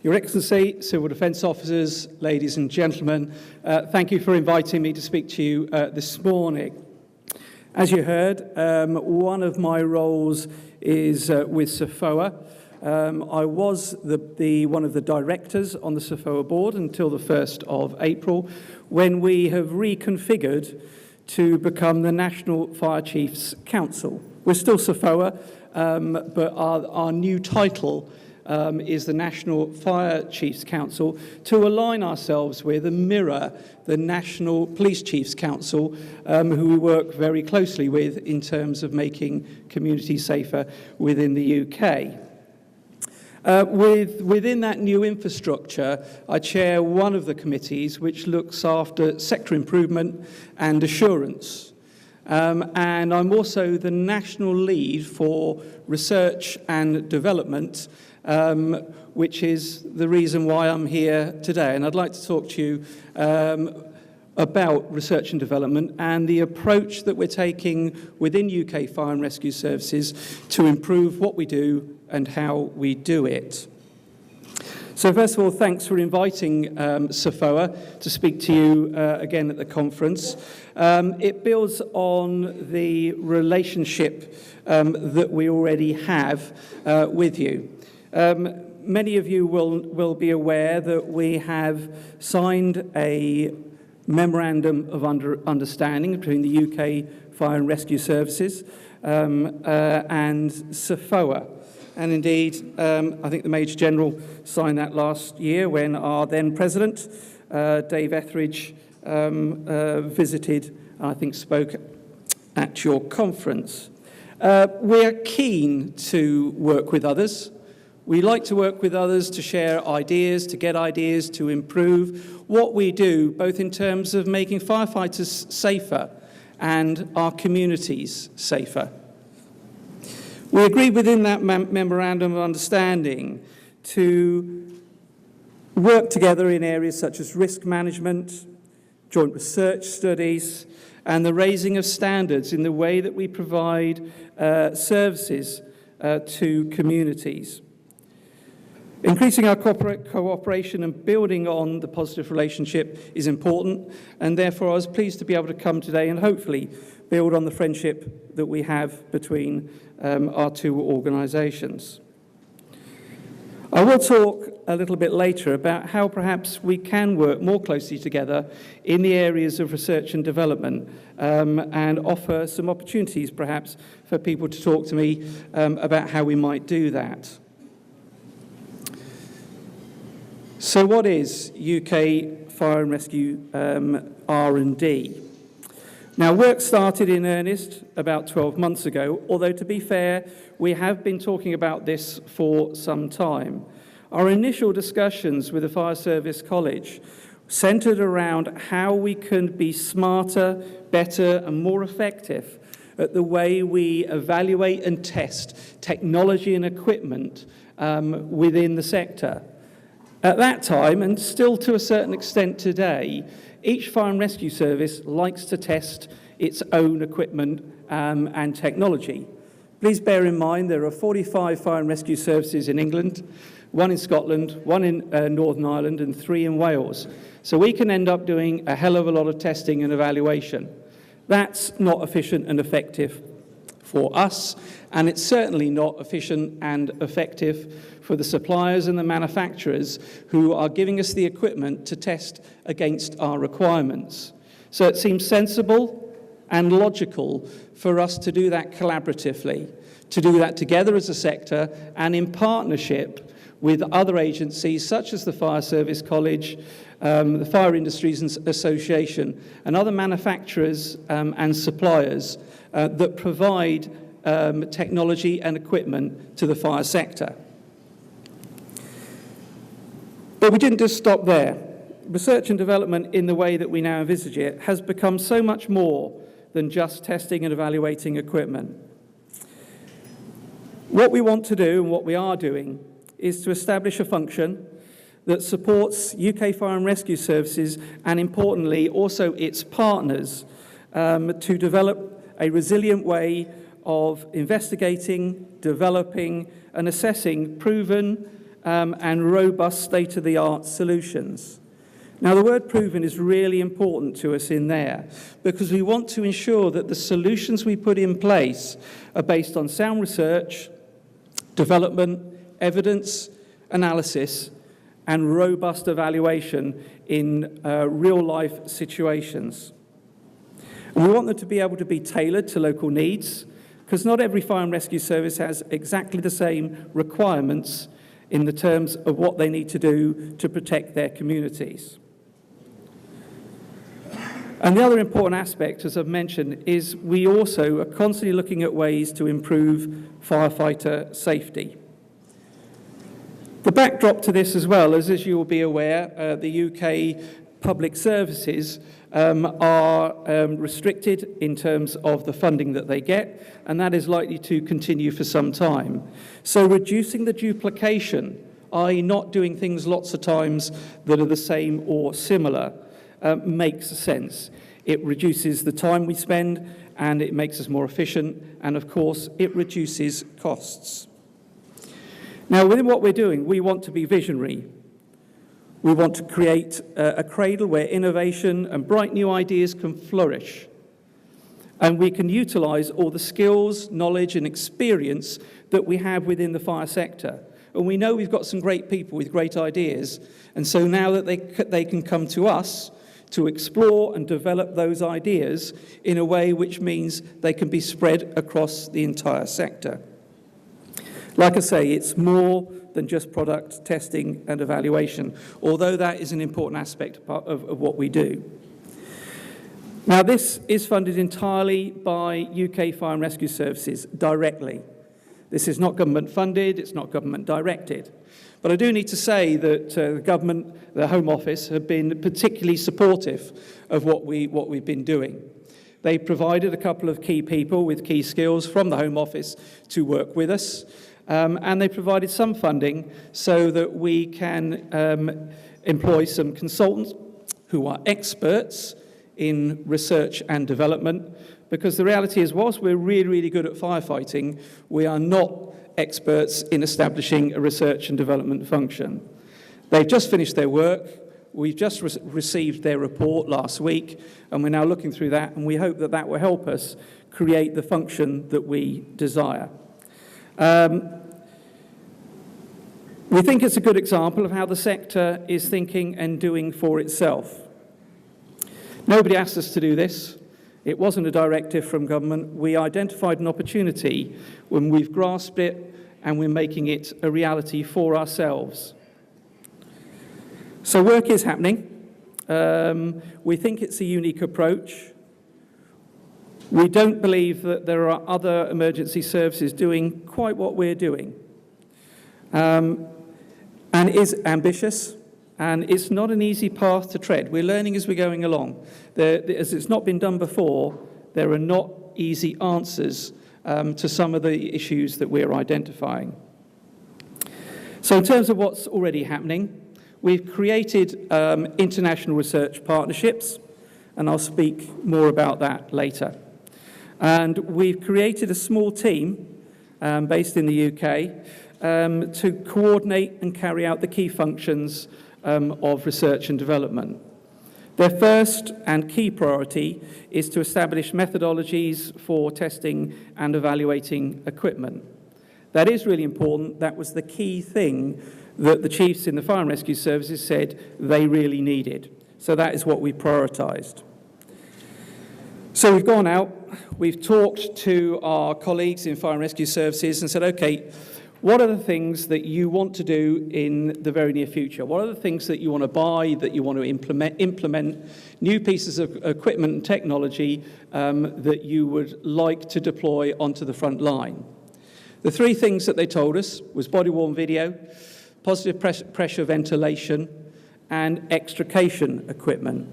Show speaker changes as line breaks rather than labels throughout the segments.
Your Excellency, Civil Defence Officers, ladies and gentlemen, thank you for inviting me to speak to you this morning. As you heard, one of my roles is with SOFOA. I was one of the directors on the SOFOA board until the 1st of April, when we have reconfigured to become the National Fire Chiefs Council. We're still SOFOA, but our new title is the National Fire Chiefs Council, to align ourselves with and mirror the National Police Chiefs Council, who we work very closely with in terms of making communities safer within the UK. Within that new infrastructure, I chair one of the committees which looks after sector improvement and assurance. And I'm also the national lead for research and development, which is the reason why I'm here today. And I'd like to talk to you about research and development and the approach that we're taking within UK Fire and Rescue Services to improve what we do and how we do it. So first of all, thanks for inviting SOFOA to speak to you again at the conference. It builds on the relationship that we already have with you. Many of you will be aware that we have signed a memorandum of understanding between the UK Fire and Rescue Services and SOFOA. And indeed, I think the Major General signed that last year when our then President, Dave Etheridge, visited, I think spoke at your conference. We're keen to work with others. We like to work with others to share ideas, to get ideas, to improve what we do, both in terms of making firefighters safer and our communities safer. We agreed within that memorandum of understanding to work together in areas such as risk management, joint research studies, and the raising of standards in the way that we provide services to communities. Increasing our cooperation and building on the positive relationship is important, and therefore I was pleased to be able to come today and hopefully build on the friendship that we have between our two organisations. I will talk a little bit later about how perhaps we can work more closely together in the areas of research and development and offer some opportunities perhaps for people to talk to me about how we might do that. So what is UK Fire and Rescue R&D? Now, work started in earnest about 12 months ago, although to be fair, we have been talking about this for some time. Our initial discussions with the Fire Service College centred around how we can be smarter, better and more effective at the way we evaluate and test technology and equipment within the sector. At that time, and still to a certain extent today, each fire and rescue service likes to test its own equipment and technology. Please bear in mind there are 45 fire and rescue services in England, 1 in Scotland, 1 in Northern Ireland and 3 in Wales. So we can end up doing a hell of a lot of testing and evaluation. That's not efficient and effective for us, and it's certainly not efficient and effective for the suppliers and the manufacturers who are giving us the equipment to test against our requirements. So it seems sensible and logical for us to do that collaboratively, to do that together as a sector and in partnership with other agencies such as the Fire Service College, the Fire Industries Association and other manufacturers and suppliers that provide technology and equipment to the fire sector. But we didn't just stop there. Research and development in the way that we now envisage it has become so much more than just testing and evaluating equipment. What we want to do and what we are doing is to establish a function that supports UK Fire and Rescue Services and importantly also its partners to develop a resilient way of investigating, developing and assessing proven and robust state-of-the-art solutions. Now, the word proven is really important to us in there because we want to ensure that the solutions we put in place are based on sound research, development, evidence, analysis, and robust evaluation in real-life situations. And we want them to be able to be tailored to local needs because not every fire and rescue service has exactly the same requirements in the terms of what they need to do to protect their communities. And the other important aspect, as I've mentioned, is we also are constantly looking at ways to improve firefighter safety. The backdrop to this as well is, as you will be aware, the UK public services are restricted in terms of the funding that they get, and that is likely to continue for some time. So reducing the duplication, i.e. not doing things lots of times that are the same or similar, makes sense. It reduces the time we spend and it makes us more efficient, and of course it reduces costs. Now, within what we're doing, we want to be visionary. We want to create a cradle where innovation and bright new ideas can flourish, and we can utilize all the skills, knowledge and experience that we have within the fire sector. And we know we've got some great people with great ideas, and so now that they can come to us to explore and develop those ideas in a way which means they can be spread across the entire sector. Like I say, it's more than just product testing and evaluation, although that is an important aspect of what we do. Now, this is funded entirely by UK Fire and Rescue Services directly. This is not government funded, it's not government directed. But I do need to say that the government, the Home Office, have been particularly supportive of what we've been doing. They provided a couple of key people with key skills from the Home Office to work with us, and they provided some funding so that we can employ some consultants who are experts in research and development, because the reality is, whilst we're really, really good at firefighting, we are not experts in establishing a research and development function. They've just finished their work. We've just received their report last week, and we're now looking through that, and we hope that that will help us create the function that we desire. We think it's a good example of how the sector is thinking and doing for itself. Nobody asked us to do this. It wasn't a directive from government. We identified an opportunity when we've grasped it and we're making it a reality for ourselves. So work is happening. We think it's a unique approach. We don't believe that there are other emergency services doing quite what we're doing. And it is ambitious. And it's not an easy path to tread. We're learning as we're going along. As it's not been done before, there are not easy answers to some of the issues that we're identifying. So in terms of what's already happening, we've created international research partnerships, and I'll speak more about that later. And we've created a small team based in the UK to coordinate and carry out the key functions of research and development. Their first and key priority is to establish methodologies for testing and evaluating equipment. That is really important. That was the key thing that the chiefs in the fire and rescue services said they really needed. So that is what we prioritised. So we've gone out, we've talked to our colleagues in fire and rescue services and said, okay, what are the things that you want to do in the very near future? What are the things that you want to buy, that you want to implement new pieces of equipment and technology that you would like to deploy onto the front line? The three things that they told us was body-worn video, positive pressure ventilation, and extrication equipment.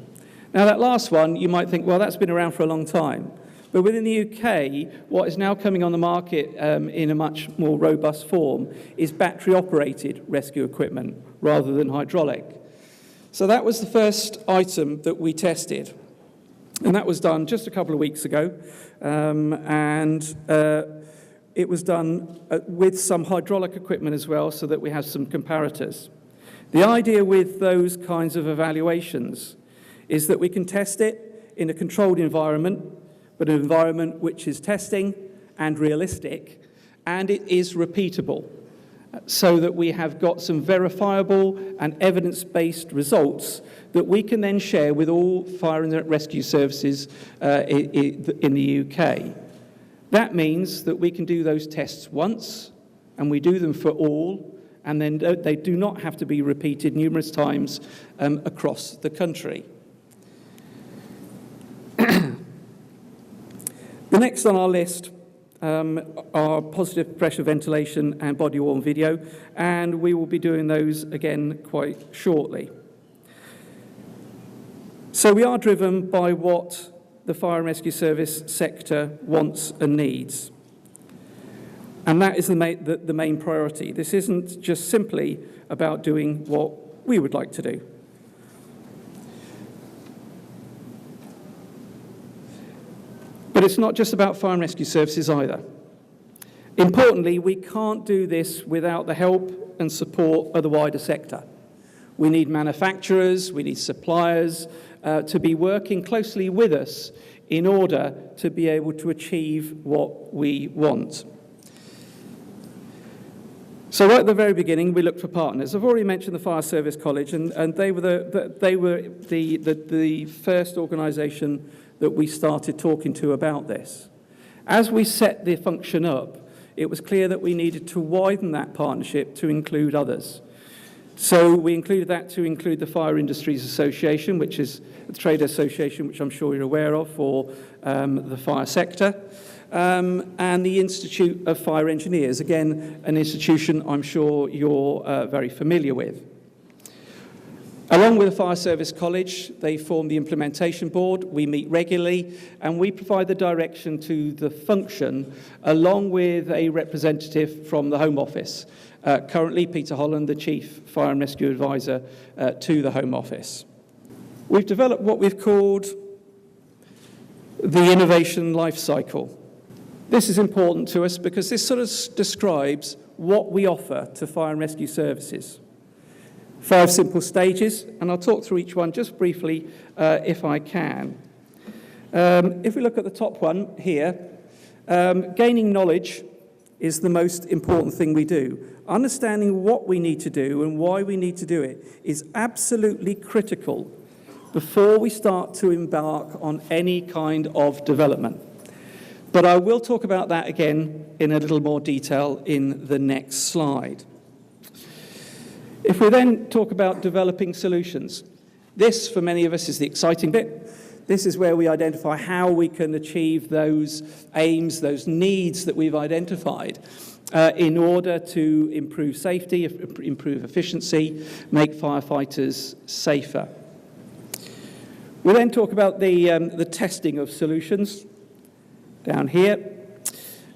Now, that last one, you might think, well, that's been around for a long time. But within the UK, what is now coming on the market in a much more robust form is battery-operated rescue equipment rather than hydraulic. So that was the first item that we tested. And that was done just a couple of weeks ago. it was done with some hydraulic equipment as well, so that we have some comparators. The idea with those kinds of evaluations is that we can test it in a controlled environment, but an environment which is testing and realistic, and it is repeatable, so that we have got some verifiable and evidence-based results that we can then share with all fire and rescue services in the UK. That means that we can do those tests once, and we do them for all, and then they do not have to be repeated numerous times across the country. The next on our list are positive pressure ventilation and body-worn video, and we will be doing those again quite shortly. So we are driven by what the fire and rescue service sector wants and needs. And that is the main priority. This isn't just simply about doing what we would like to do. But it's not just about fire and rescue services either. Importantly, we can't do this without the help and support of the wider sector. We need manufacturers, we need suppliers to be working closely with us in order to be able to achieve what we want. So right at the very beginning, we looked for partners. I've already mentioned the Fire Service College, and they were the first organisation that we started talking to about this. As we set the function up, it was clear that we needed to widen that partnership to include others. So we included that to include the Fire Industries Association, which is a trade association which I'm sure you're aware of for the fire sector. And the Institute of Fire Engineers, again, an institution I'm sure you're very familiar with. Along with the Fire Service College, they form the Implementation Board. We meet regularly, and we provide the direction to the function, along with a representative from the Home Office. Currently, Peter Holland, the Chief Fire and Rescue Advisor to the Home Office. We've developed what we've called the Innovation Life Cycle. This is important to us because this sort of describes what we offer to fire and rescue services. 5 simple stages, and I'll talk through each one just briefly if I can. If we look at the top one here, gaining knowledge is the most important thing we do. Understanding what we need to do and why we need to do it is absolutely critical before we start to embark on any kind of development. But I will talk about that again in a little more detail in the next slide. If we then talk about developing solutions, this, for many of us, is the exciting bit. This is where we identify how we can achieve those aims, those needs that we've identified in order to improve safety, improve efficiency, make firefighters safer. We then talk about the testing of solutions down here.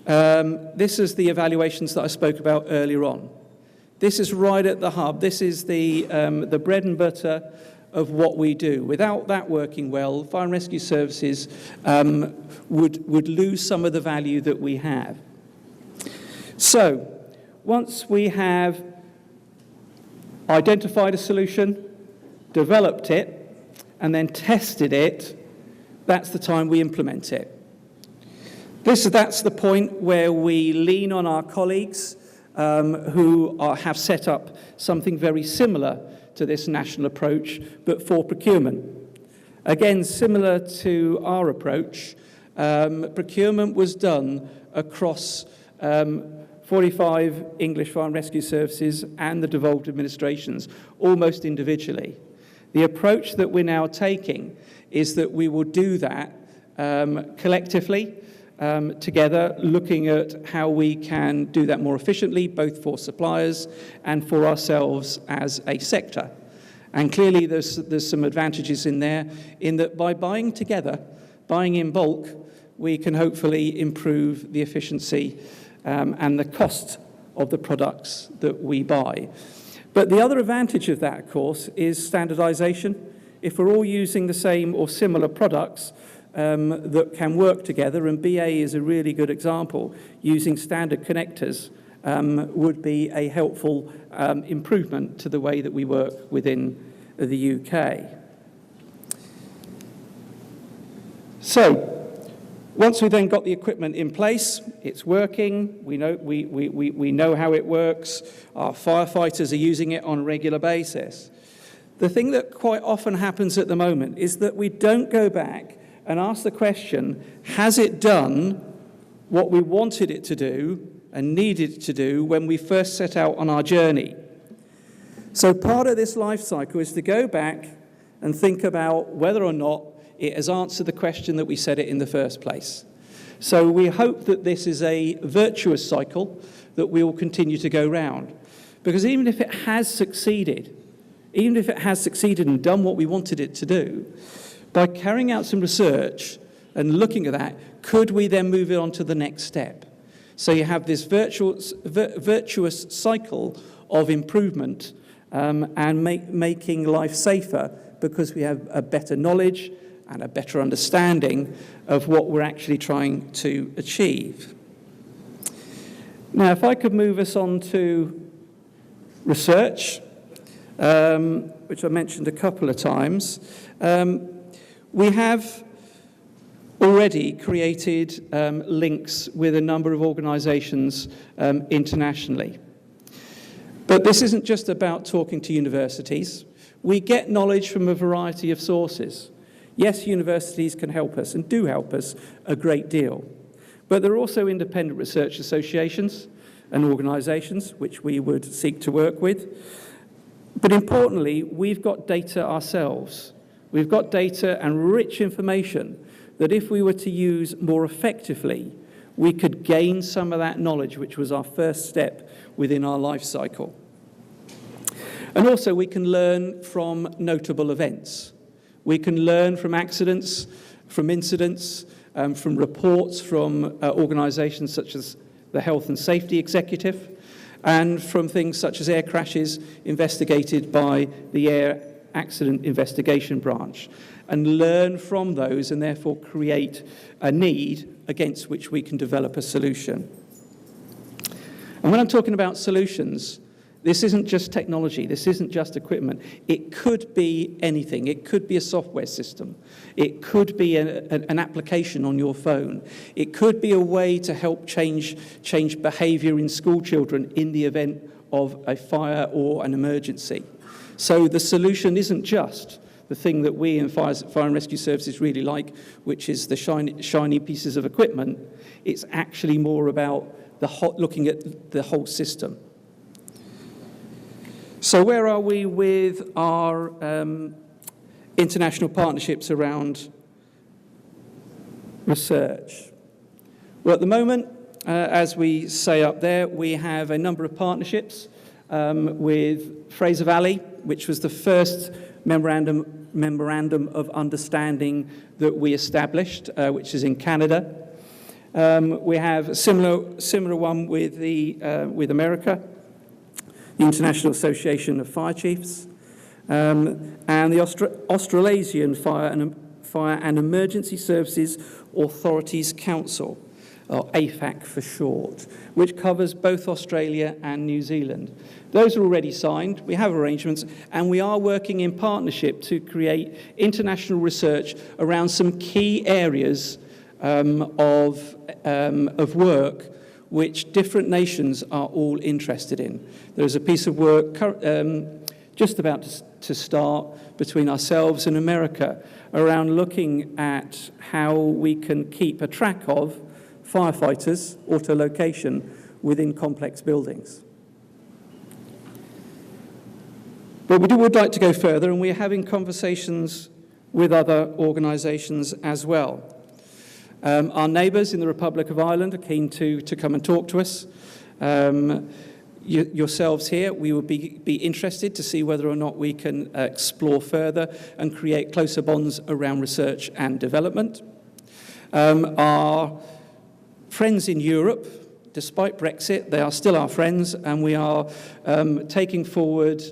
This is the evaluations that I spoke about earlier on. This is right at the hub. This is the bread and butter of what we do. Without that working well, fire and rescue services would lose some of the value that we have. So, once we have identified a solution, developed it, and then tested it, that's the time we implement it. That's the point where we lean on our colleagues who have set up something very similar to this national approach, but for procurement. Again, similar to our approach, procurement was done across 45 English Fire and Rescue Services and the devolved administrations, almost individually. The approach that we're now taking is that we will do that collectively, together, looking at how we can do that more efficiently, both for suppliers and for ourselves as a sector. And clearly there's some advantages in there, in that by buying together, buying in bulk, we can hopefully improve the efficiency and the cost of the products that we buy. But the other advantage of that, of course, is standardization. If we're all using the same or similar products, that can work together, and BA is a really good example. Using standard connectors would be a helpful improvement to the way that we work within the UK. So, once we've then got the equipment in place, it's working, we know how it works, our firefighters are using it on a regular basis. The thing that quite often happens at the moment is that we don't go back and ask the question, has it done what we wanted it to do and needed it to do when we first set out on our journey? So part of this life cycle is to go back and think about whether or not it has answered the question that we set it in the first place. So we hope that this is a virtuous cycle that we will continue to go round. Because even if it has succeeded and done what we wanted it to do, by carrying out some research and looking at that, could we then move it on to the next step? So you have this virtuous cycle of improvement and making life safer because we have a better knowledge and a better understanding of what we're actually trying to achieve. Now, if I could move us on to research, which I mentioned a couple of times, we have already created links with a number of organisations internationally. But this isn't just about talking to universities. We get knowledge from a variety of sources. Yes, universities can help us and do help us a great deal. But there are also independent research associations and organisations which we would seek to work with. But importantly, we've got data ourselves. We've got data and rich information that if we were to use more effectively, we could gain some of that knowledge, which was our first step within our life cycle. And also we can learn from notable events. We can learn from accidents, from incidents, from reports from organisations such as the Health and Safety Executive, and from things such as air crashes investigated by the Air Accident Investigation Branch, and learn from those and therefore create a need against which we can develop a solution. And when I'm talking about solutions, this isn't just technology, this isn't just equipment. It could be anything. It could be a software system. It could be an application on your phone. It could be a way to help change behaviour in school children in the event of a fire or an emergency. So the solution isn't just the thing that we in Fire and Rescue Services really like, which is the shiny pieces of equipment. It's actually more about looking at the whole system. So where are we with our international partnerships around research? Well, at the moment, as we say up there, we have a number of partnerships with Fraser Valley, which was the first memorandum of understanding that we established, which is in Canada. We have a similar one with America, the International Association of Fire Chiefs, and the Australasian Fire and Emergency Services Authorities Council, or AFAC for short, which covers both Australia and New Zealand. Those are already signed, we have arrangements, and we are working in partnership to create international research around some key areas of work which different nations are all interested in. There's a piece of work just about to start between ourselves and America around looking at how we can keep a track of firefighters, autolocation, within complex buildings. But we would like to go further, and we're having conversations with other organisations as well. Our neighbours in the Republic of Ireland are keen to come and talk to us. Yourselves here, we would be interested to see whether or not we can explore further and create closer bonds around research and development. Our friends in Europe, despite Brexit, they are still our friends, and we are taking forward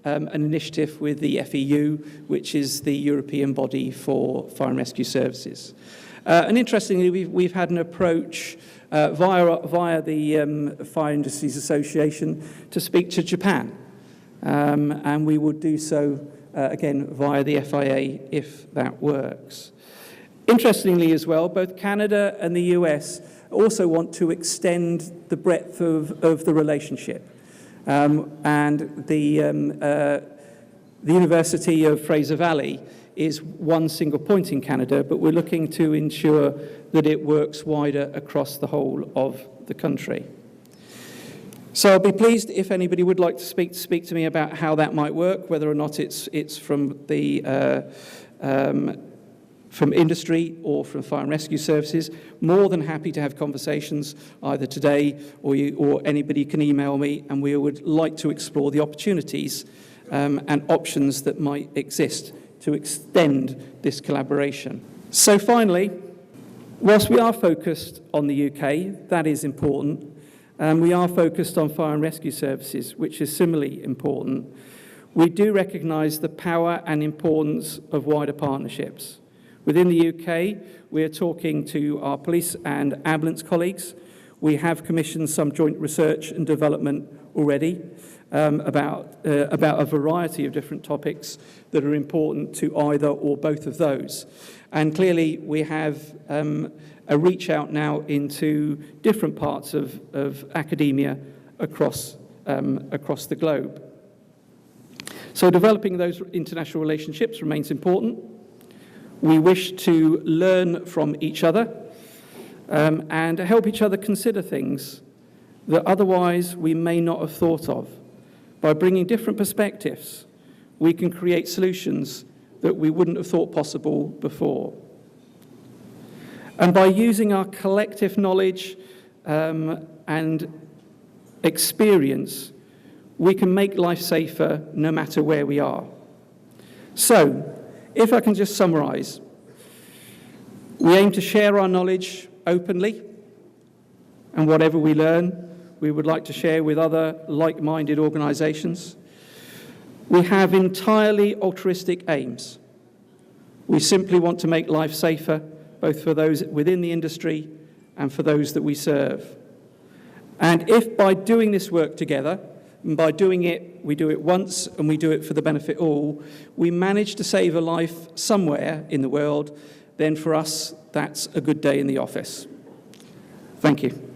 an initiative with the FEU, which is the European body for fire and rescue services. And interestingly, we've had an approach via the Fire Industries Association to speak to Japan. And we would do so, again, via the FIA if that works. Interestingly as well, both Canada and the US also want to extend the breadth of the relationship. And the University of Fraser Valley is one single point in Canada, but we're looking to ensure that it works wider across the whole of the country. So I'll be pleased if anybody would like to speak to me about how that might work, whether or not it's from the from industry or from fire and rescue services. More than happy to have conversations either today or anybody can email me, and we would like to explore the opportunities and options that might exist to extend this collaboration. So finally, whilst we are focused on the UK, that is important, and we are focused on fire and rescue services, which is similarly important, we do recognise the power and importance of wider partnerships. Within the UK, we are talking to our police and ambulance colleagues. We have commissioned some joint research and development already about a variety of different topics that are important to either or both of those. And clearly, we have a reach out now into different parts of academia across the globe. So developing those international relationships remains important. We wish to learn from each other and help each other consider things that otherwise we may not have thought of. By bringing different perspectives, we can create solutions that we wouldn't have thought possible before. And by using our collective knowledge and experience, we can make life safer no matter where we are. So, if I can just summarise, we aim to share our knowledge openly, and whatever we learn, we would like to share with other like-minded organisations. We have entirely altruistic aims. We simply want to make life safer, both for those within the industry and for those that we serve. And if by doing this work together, and by doing it, we do it once and we do it for the benefit of all, we manage to save a life somewhere in the world, then for us, that's a good day in the office. Thank you.